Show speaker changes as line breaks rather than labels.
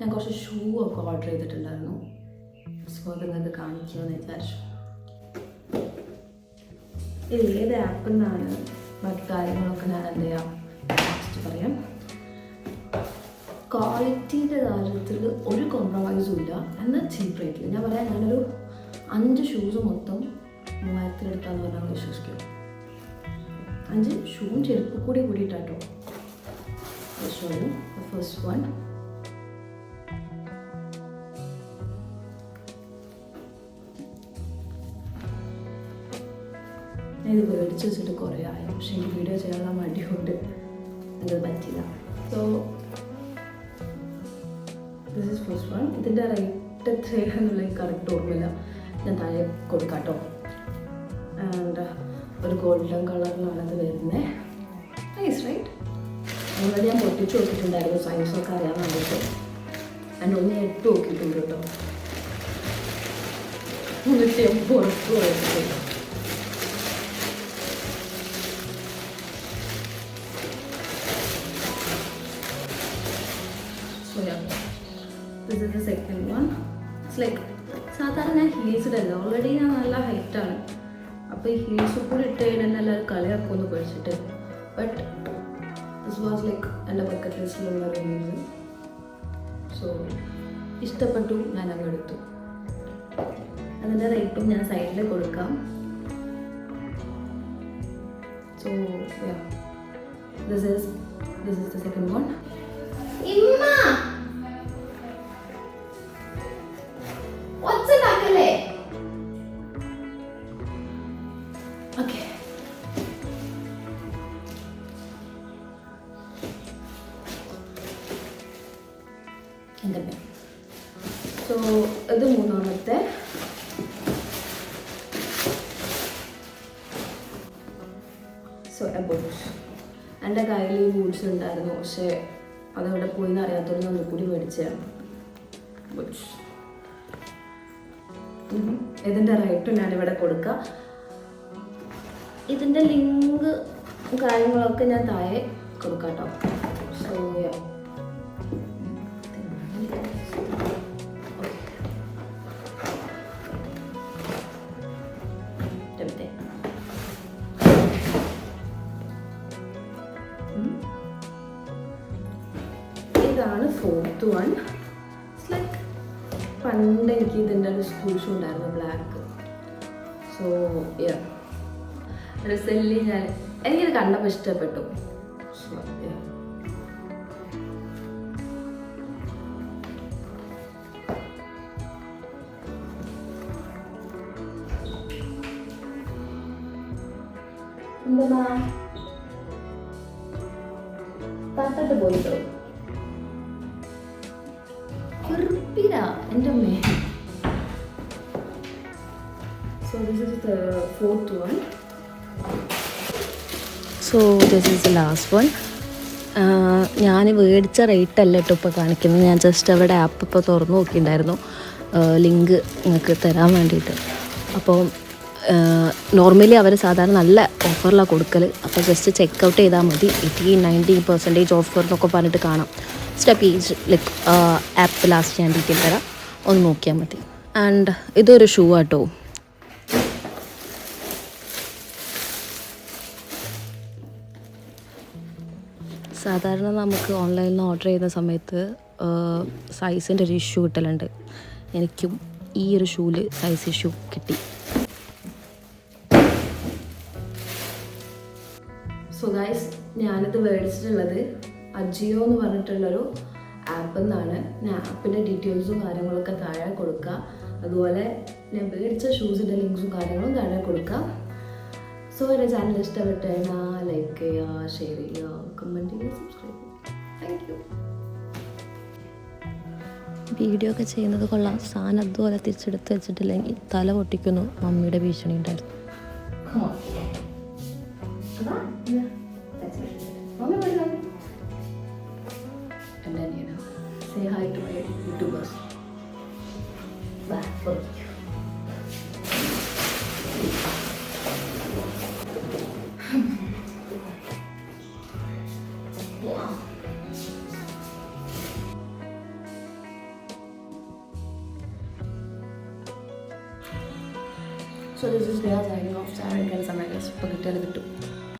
ഞാൻ കുറച്ച് ഷൂ ഒക്കെ ഓർഡർ ചെയ്തിട്ടുണ്ടായിരുന്നു. സോ അത് നിങ്ങൾക്ക് കാണിക്കുമെന്ന് വിചാരിച്ചു. ഇത് ഏത് ആപ്പിൽ നിന്നാണ് മറ്റു കാര്യങ്ങളൊക്കെ ഞാൻ എന്ത് ചെയ്യാം ലാസ്റ്റ് പറയാം. ക്വാളിറ്റീൻ്റെ കാര്യത്തിൽ ഒരു കോംപ്രമൈസും ഇല്ല, എന്നാൽ ചീപ്പ് റേറ്റിൽ. ഞാൻ പറയാം, ഞാനൊരു 5 ഷൂസ് മൊത്തം 3000 എടുത്താന്ന് പറഞ്ഞാൽ വിശ്വസിക്കും. 5 ഷൂവും ചെരുപ്പ് കൂടിയിട്ടാട്ടോ. ഫസ്റ്റ് വൺ, ഇത് മേടിച്ച് വെച്ചിട്ട് കുറേ ആയി, പക്ഷെ എനിക്ക് വീഡിയോ ചെയ്യാനുള്ള മടിയുണ്ട്, എനിക്കത് പറ്റില്ല. So this is first one. ഇതിൻ്റെ റേറ്റ് എത്രയാണെന്നുള്ള കറക്റ്റ് ഓർമ്മയില്ല, ഞാൻ താഴെ കൊടുക്കാം കേട്ടോ. ആൻഡ് ഒരു ഗോൾഡൻ കളറിലാണ് അത് വരുന്നത്. Nice right. ഓൾറെഡി ഞാൻ പൊട്ടിച്ച് നോക്കിയിട്ടുണ്ടായിരുന്നു സൈസൊക്കെ അറിയാൻ വേണ്ടിയിട്ട്. ആൻഡ് ഒന്ന് ഇട്ട് നോക്കിയിട്ടുണ്ട് കേട്ടോ, എന്നിട്ട് ഞാൻ പുറത്ത് പോയിട്ടുണ്ട്. This is the second one. It's like സാധാരണ ഞാൻ ഹീൽസ് ഇടല്ല, ഓൾറെഡി ഞാൻ നല്ല ഹൈറ്റാണ്. അപ്പോൾ ഈ ഹീൽസ് കൂടി ഇട്ട് കഴിഞ്ഞാൽ എല്ലാവരും കളിയാക്കുമെന്ന് പഠിച്ചിട്ട്. ബട്ട് ദിസ് വാസ് ലൈക്ക് എൻ്റെ ബക്കറ്റ് ലിസ്റ്റിലുള്ള റിവ്യൂസ്. സോ ഇഷ്ടപ്പെട്ടു, ഞാൻ അങ്ങ് എടുത്തു. അതിൻ്റെ റേറ്റും ഞാൻ സൈഡിൽ കൊടുക്കാം. So this is the second one. So ഇത് മൂന്നാമത്തെ. So boots. എൻ്റെ കയ്യിൽ ഈ ബൂട്ട്സ് ഉണ്ടായിരുന്നു, പക്ഷേ അതവിടെ പോയി എന്ന് അറിയാത്തതുകൊണ്ട് ഒന്ന് കൂടി മേടിച്ചതാണ് ബൂട്ട്സ്. ഇതിൻ്റെ റേറ്റും ഞാനിവിടെ കൊടുക്കാം. ഇതിൻ്റെ ലിങ്ക് കാര്യങ്ങളൊക്കെ ഞാൻ താഴെ കൊടുക്കാം കേട്ടോ. സോ ഇതാണ് ഫോർത്ത് വൺ. ഇറ്റ്സ് ലൈക്ക് പണ്ട് എനിക്ക് ഇതിൻ്റെ ഒരു സ്കൂൾ ഷൂ ഉണ്ടായിരുന്നു, ബ്ലാക്ക്. സോ റിസെൻ്റ്ലി എനിക്കിത് കണ്ടപ്പോൾ ഇഷ്ടപ്പെട്ടു. സോ എന്താ തട്ടിട്ട് പോയിട്ടോ എൻ്റെ അമ്മേ. So this is the fourth one. So this is the last one. ഞാൻ മേടിച്ച റേറ്റ് അല്ല കേട്ടോ ഇപ്പോൾ കാണിക്കുന്നത്. ഞാൻ ജസ്റ്റ് അവിടെ ആപ്പ് ഇപ്പോൾ തുറന്നു നോക്കിയിട്ടുണ്ടായിരുന്നു, ലിങ്ക് നിങ്ങൾക്ക് തരാൻ വേണ്ടിയിട്ട്. അപ്പോൾ നോർമലി അവർ സാധാരണ നല്ല ഓഫറിലാണ് കൊടുക്കൽ. അപ്പോൾ ജസ്റ്റ് ചെക്കൗട്ട് ചെയ്താൽ മതി. 80-90% ഓഫർ എന്നൊക്കെ പറഞ്ഞിട്ട് കാണാം. പേജ് ലൈക്ക് ആപ്പ് ലാസ്റ്റ് ഞാൻ ഡീറ്റെയിൽ തരാം, ഒന്ന് നോക്കിയാൽ മതി. ആൻഡ് ഇതൊരു ഷൂ ആട്ടോ. സാധാരണ നമുക്ക് ഓൺലൈനിൽ നിന്ന് ഓർഡർ ചെയ്യുന്ന സമയത്ത് സൈസിൻ്റെ ഒരു ഇഷ്യൂ കിട്ടലുണ്ട്. എനിക്കും ഈ ഒരു ഷൂവിൽ സൈസ് ഇഷ്യൂ കിട്ടി. സോ ഗൈസ്, ഞാനിത് മേടിച്ചിട്ടുള്ളത് അജിയോ എന്ന് പറഞ്ഞിട്ടുള്ളൊരു ആപ്പിൽ നിന്നാണ്. ഞാൻ ആപ്പിൻ്റെ ഡീറ്റെയിൽസും കാര്യങ്ങളൊക്കെ താഴെ കൊടുക്കുക. അതുപോലെ ഞാൻ മേടിച്ച ഷൂസിൻ്റെ ലിങ്ക്സും കാര്യങ്ങളും താഴെ കൊടുക്കുക. സോ എൻ്റെ ചാനൽ ഇഷ്ടപ്പെട്ട് കഴിഞ്ഞാൽ ലൈക്ക് ചെയ്യുക, ഷെയർ ചെയ്യുക, കമൻറ്റ് ചെയ്യുക, സബ്സ്ക്രൈബ് ചെയ്യുക. Thank you. വീഡിയോ ഒക്കെ ചെയ്യുന്നത് കൊള്ളാം. സാധനം അതുപോലെ തിരിച്ചെടുത്ത് വെച്ചിട്ടില്ലെങ്കിൽ തല പൊട്ടിക്കുന്നു മമ്മിയുടെ ഭീഷണി ഉണ്ടായിരുന്നു. And then, say hi to my YouTubers. Bye. Wow. So this is Diya signing off. ചായ കഴിക്കാൻ സമയം ഇപ്പോൾ കിട്ടിയാൽ കിട്ടും.